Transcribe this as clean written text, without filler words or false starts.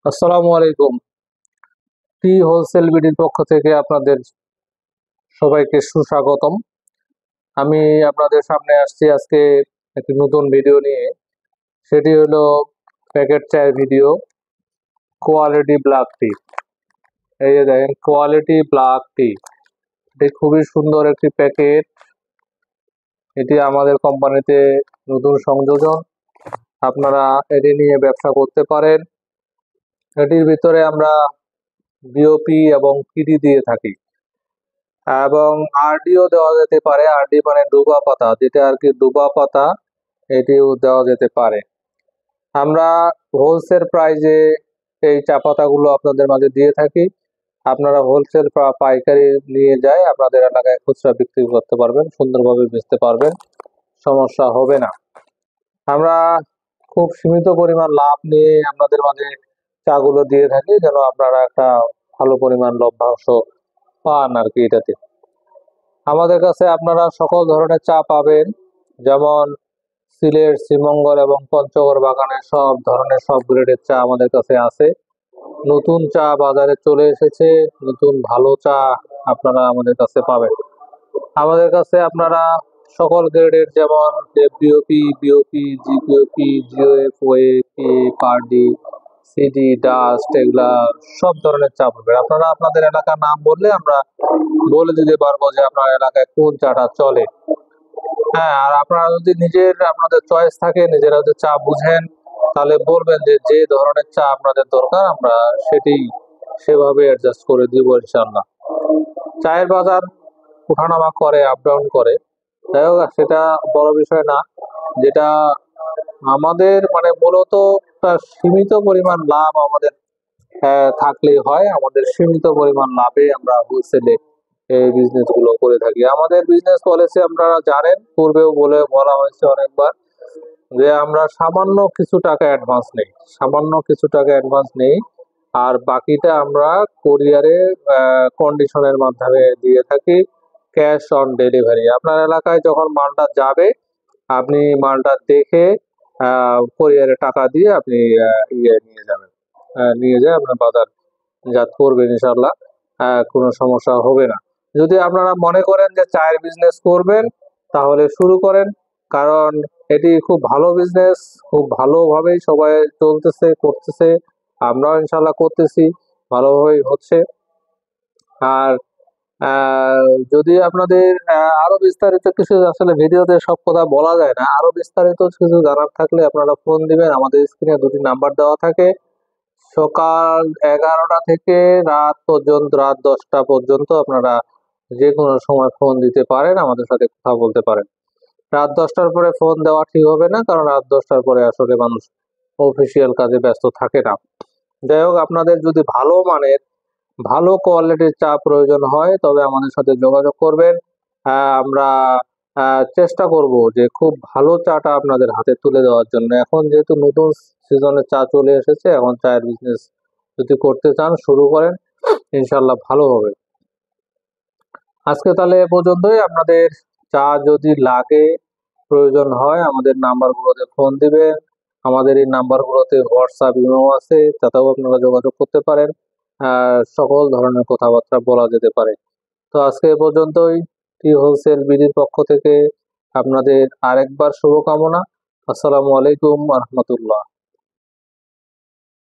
আসসালামু আলাইকুম। টি হোলসেল বিডির পক্ষ থেকে আপনাদের সবাইকে সুস্বাগতম। আমি আপনাদের সামনে আসছি আজকে একটি নতুন ভিডিও নিয়ে। সেটি হলো প্যাকেট চায়ের ভিডিও, কোয়ালিটি ব্ল্যাক টি। এই যে দেখেন, কোয়ালিটি ব্ল্যাক টি, এটি খুবই সুন্দর একটি প্যাকেট। এটি আমাদের কোম্পানিতে নতুন সংযোজন। আপনারা এটি নিয়ে ব্যবসা করতে পারেন। এটির ভিতরে আমরা বিওপি এবং পিডি দিয়ে থাকি এবং আরডিও দেওয়া যেতে পারে। আরডি মানে ডুবা পাতা, যেটা আর কি ডুবা পাতা, এটিও দেওয়া যেতে পারে। আমরা হোলসেল প্রাইজে এই চা পাতাগুলো আপনাদের মাঝে দিয়ে থাকি। আপনারা হোলসেল পাইকারি নিয়ে যায় আপনাদের এলাকায় খুচরা বিক্রি করতে পারবেন, সুন্দরভাবে বেচতে পারবেন, সমস্যা হবে না। আমরা খুব সীমিত পরিমাণ লাভ নিয়ে আপনাদের মাঝে চাগুলো দিয়ে থাকি, যেন আপনারা একটা ভালো পরিমাণ লভ্যাংশ পান আর কি। এটাতে আমাদের কাছে আপনারা সকল ধরনের চা পাবেন, যেমন সিলেট, শ্রীমঙ্গল এবং পঞ্চগড় বাগানের সব ধরনের সব গ্রেডের চা আমাদের কাছে আছে। নতুন চা বাজারে চলে এসেছে, নতুন ভালো চা আপনারা আমাদের কাছে পাবেন। আমাদের কাছে আপনারা সকল গ্রেডের, যেমন বিওপি, জিপিওপি, জিওএফ, ওএপি, পার্ডি, সিডি, ডাস্ট, এগুলা সব ধরনের চা পাবেন। আপনারা আপনাদের এলাকার নাম বললে আমরা বলে দিতে পারবো যে আপনার এলাকায় কোন চাটা চলে। হ্যাঁ, আর আপনারা যদি আপনাদের চয়েস থাকে, নিজেরা যদি চা বুঝেন, তাহলে বলবেন যে যে ধরনের চা আপনাদের দরকার, আমরা সেটি সেভাবে অ্যাডজাস্ট করে দিব ইনশাল্লাহ। চায়ের বাজার উঠানামা করে, আপ ডাউন করে, যাই হোক সেটা বড় বিষয় না। যেটা আমাদের মানে মূলত একটা সীমিত পরিমাণ লাভ আমাদের থাকলেই হয়। আমাদের সীমিত পরিমাণ লাভে আমরা হোলসেলে এই বিজনেস গুলো করে থাকি। আমাদের বিজনেস পলিসি আপনারা জানেন, পূর্বেও বলা হয়েছে অনেকবার, যে আমরা সামান্য কিছু টাকা অ্যাডভান্স নেই, সামান্য কিছু টাকা অ্যাডভান্স নেই, আর বাকিটা আমরা কোরিয়ারে কন্ডিশনের মাধ্যমে দিয়ে থাকি, ক্যাশ অন ডেলিভারি। আপনার এলাকায় যখন মালটা যাবে, আপনি মালটা দেখে কোরিয়ারে টাকা দিয়ে আপনি নিয়ে যাবেন, নিয়ে যায় আপনার বাজারজাত করবেন ইনশাল্লাহ। কোনো সমস্যা হবে না। যদি আপনারা মনে করেন যে চায়ের বিজনেস করবেন, তাহলে শুরু করেন, কারণ এটি খুব ভালো বিজনেস, খুব ভালোভাবেই সবাই চলতেছে, করতেছে, আমরাও ইনশাল্লাহ করতেছি, ভালোভাবেই হচ্ছে। আর যদি আপনাদের আরো বিস্তারিত কিছু, আসলে ভিডিওতে সব কথা বলা যায় না, আরো বিস্তারিত কিছু জানার থাকলে আপনারা ফোন দিবেন। আমাদের স্ক্রিনে দুটি নাম্বার দেওয়া থাকে। সকাল 11টা থেকে রাত 10টা পর্যন্ত আপনারা যে কোনো সময় ফোন দিতে পারেন, আমাদের সাথে কথা বলতে পারেন। রাত 10টার পরে ফোন দেওয়া ঠিক হবে না, কারণ রাত 10টার পরে আসলে মানুষ অফিসিয়াল কাজে ব্যস্ত থাকে না। যাই হোক, আপনাদের যদি ভালো মানের, ভালো কোয়ালিটির চা প্রয়োজন হয়, তবে আমাদের সাথে যোগাযোগ করবেন। আমরা চেষ্টা করব যে খুব ভালো চাটা আপনাদের হাতে তুলে দেওয়ার জন্য। এখন যেহেতু নতুন সিজনের চা চলে এসেছে, এখন চায়ের বিজনেস যদি করতে চান, শুরু করেন, ইনশাল্লাহ ভালো হবে। আজকে তাহলে এ পর্যন্তই। আপনাদের চা যদি লাগে, প্রয়োজন হয়, আমাদের নাম্বারগুলোতে ফোন দিবেন। আমাদের এই নাম্বারগুলোতে হোয়াটসঅ্যাপ, ইমো আছে, তাতেও আপনারা যোগাযোগ করতে পারেন। সকল ধরনের কথাবার্তা বলা যেতে পারে। তো আজকে এ পর্যন্তই। টি হোলসেল বিডির পক্ষ থেকে আপনাদের আরেকবার শুভকামনা। আসসালামু আলাইকুম রহমতুল্লাহ।